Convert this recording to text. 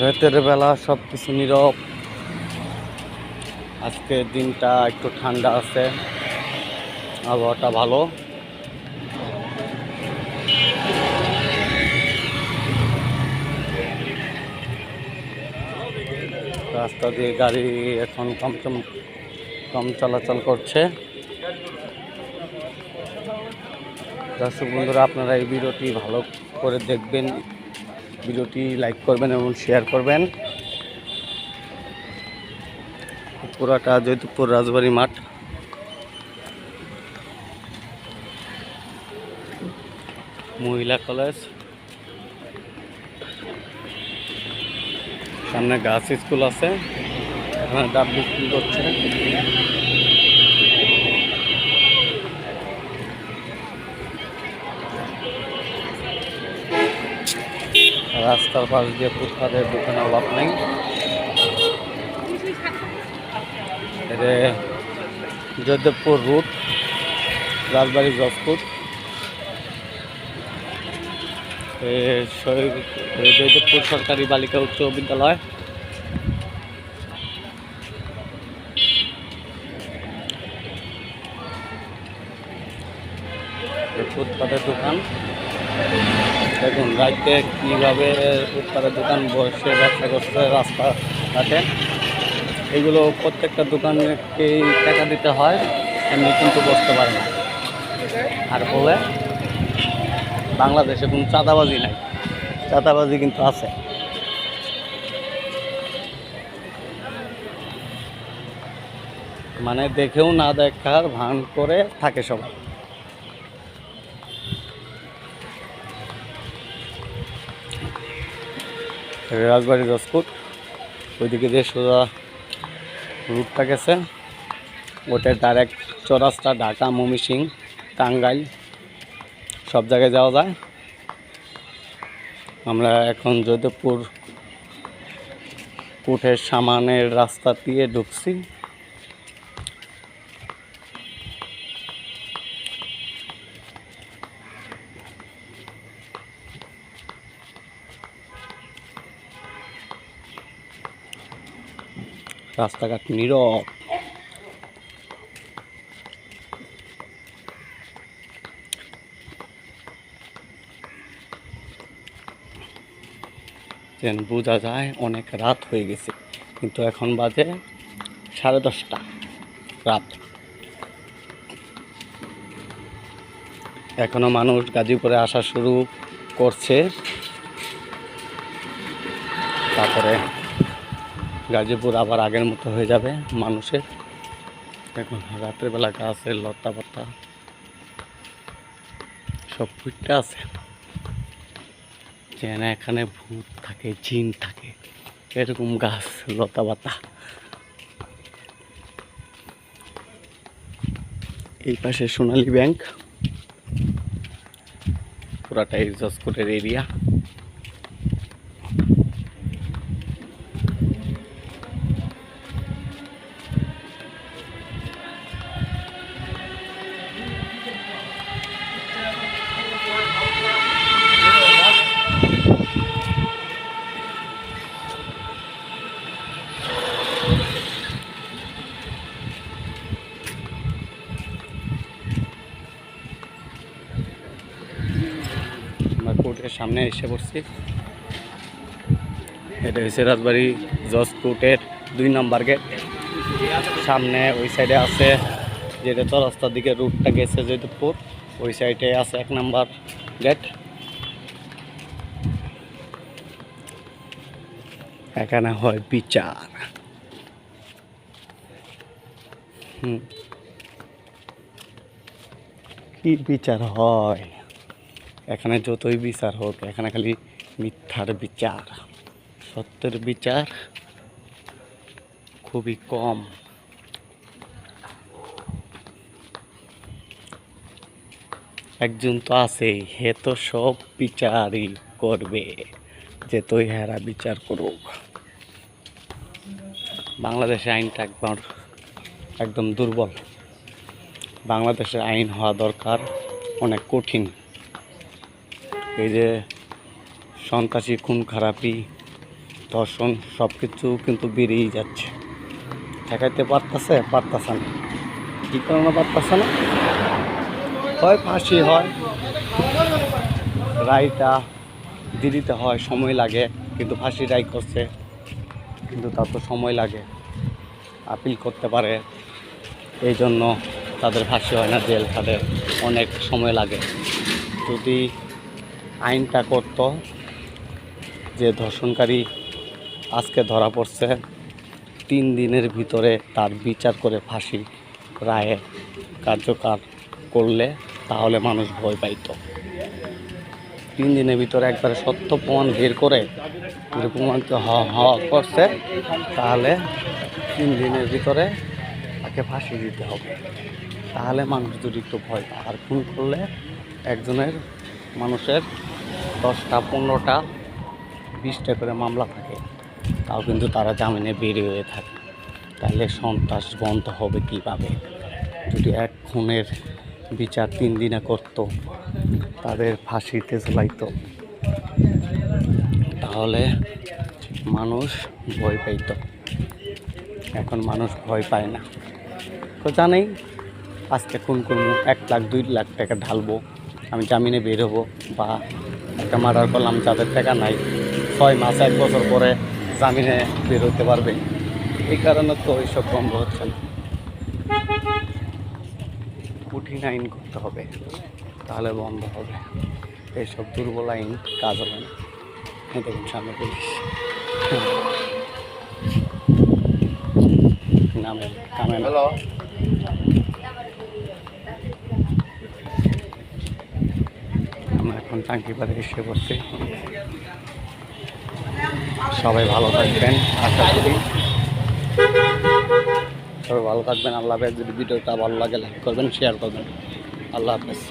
রাতের বেলা সব কিছু নীরব। আজকের দিনটা একটু ঠান্ডা আছে, আবহাওয়াটা ভালো। রাস্তা দিয়ে গাড়ি এখন কম চলাচল করছে। দর্শক বন্ধুরা, আপনারা এই ভিডিওটি ভালো করে দেখবেন, ভিডিওটি লাইক করবেন এবং শেয়ার করবেন। পুরাটা জয়দেবপুর রাজবাড়ী মাঠ। মহিলা কলেজ, সামনে গার্লস স্কুল আছে, এখানে ডাব বিক্রি করছে। রাস্তার পাশ দিয়ে ফুটপাতের দোকানে অভাব নেই। জয়দেবপুর রুট, রাজবাড়ী জজপুর। জয়দেবপুর সরকারি বালিকা উচ্চ বিদ্যালয়। ফুটপাতের দোকান দেখুন, রাইতে কীভাবে ফুটপাতের দোকান বসে ব্যবসা করছে রাস্তাঘাটে। এগুলো প্রত্যেকটা দোকানকেই টাকা দিতে হয়, এমনি কিন্তু বসতে পারে না। আর বলে বাংলাদেশে কোনো চাঁদাবাজি নাই, চাঁদাবাজি কিন্তু আছে। মানে দেখেও না দেখার ভান করে থাকে সবাই। রাজবাড়ী জজপুর, ওইদিকে যে সোজা রুটটা গেছে ওটা ডাইরেক্ট চৌরাস্তা, ঢাকা, ময়মনসিংহ, টাঙ্গাইল সব জায়গায় যাওয়া যায়। আমরা এখন জয়দেবপুর কোর্টের সামনের রাস্তা দিয়ে ঢুকছি। রাস্তাঘাট নীরব। যেন বোঝা যায় অনেক রাত হয়ে গেছে, কিন্তু এখন বাজে 10:30 রাত। এখনো মানুষ গাজীপুরে আসা শুরু করছে, তারপরে গাজীপুর আবার আগের মতো হয়ে যাবে মানুষের। এখন রাতের বেলা গাছের লতা পাতা সব ফুটে আছে, যেন এখানে ভূত থাকে, জিন থাকে, এরকম গাছ লতা পাতা। এই পাশে সোনালী ব্যাংক, পুরাটাই জজকোটের এরিয়া। কোর্টের সামনে এসে পড়ছি। এটা হচ্ছে রাজবাড়ী জজ কোর্টের 2 নম্বর গেট। সামনে ওই সাইডে আছে যেটা চৌরাস্তার দিকে রুটটা গেছে জয়দেবপুর, ওই সাইডে আছে 1 নম্বর গেট। এখানে হয় বিচার। কি বিচার হয় এখানে? যতই বিচার হোক, এখানে খালি মিথ্যার বিচার, সত্যের বিচার খুবই কম। একজন তো আছেই, হে তো সব বিচারই করবে, যে তুই হেরা বিচার করুক। বাংলাদেশে আইনটা একদম দুর্বল। বাংলাদেশের আইন হওয়া দরকার অনেক কঠিন। এই যে সন্ত্রাসী, খুন খারাপি, ধর্ষণ সব কিছু কিন্তু বেড়েই যাচ্ছে। ঠেকাইতে পারতেছে না। কী কারণে পারতেছে না? হয় ফাঁসি হয়, রায়টা দিতে হয়, সময় লাগে। কিন্তু ফাঁসি রায় করছে, কিন্তু তার তো সময় লাগে, আপিল করতে পারে, এই জন্য তাদের ফাঁসি হয় না, জেল তাদের অনেক সময় লাগে। যদি আইনটা করতো যে ধর্ষণকারী আজকে ধরা পড়ছে, 3 দিনের ভিতরে তার বিচার করে ফাঁসি রায়ে কার্যকর করলে তাহলে মানুষ ভয় পাইত। 3 দিনের ভিতরে একবারে সত্য প্রমাণ বের করে যদি প্রমাণিত করছে, তাহলে 3 দিনের ভিতরে তাকে ফাঁসি দিতে হবে। তাহলে মানুষ যদি একটু ভয় পায়। আর খুন করলে একজনের মানুষের 10টা 15টা 20টা করে মামলা থাকে, তাও কিন্তু তারা জামিনে বেরিয়ে হয়ে থাকে। তাহলে সন্ত্রাস বন্ধ হবে কীভাবে? যদি এক খুনের বিচার 3 দিনে করত, তাদের ফাঁসিতে ঝুলাইতো, তাহলে মানুষ ভয় পাইত। এখন মানুষ ভয় পায় না। তো জানেই আজকে খুন করবো, 1 লাখ 2 লাখ টাকা ঢালবো, আমি জামিনে বের হবো। বা একটা মার্ডার করলাম, যাদের টাকা নাই, 6 মাস 1 বছর পরে জামিনে বের হতে পারবে। এই কারণে তো এইসব বন্ধ হচ্ছে না। কঠিন আইন করতে হবে, তাহলে বন্ধ হবে। এইসব দুর্বল আইন কাজ হবে না। দেখুন সামনে পুলিশ নামে কামেন। আমরা এখন টাঙ্কিপাড়ে এসে বসছি। সবাই ভালো থাকবেন, আশা করি সবাই ভালো থাকবেন। আল্লাহ হাফেজ। যদি ভিডিওটা ভালো লাগে লাইক করবেন, শেয়ার করবেন। আল্লাহ হাফেজ।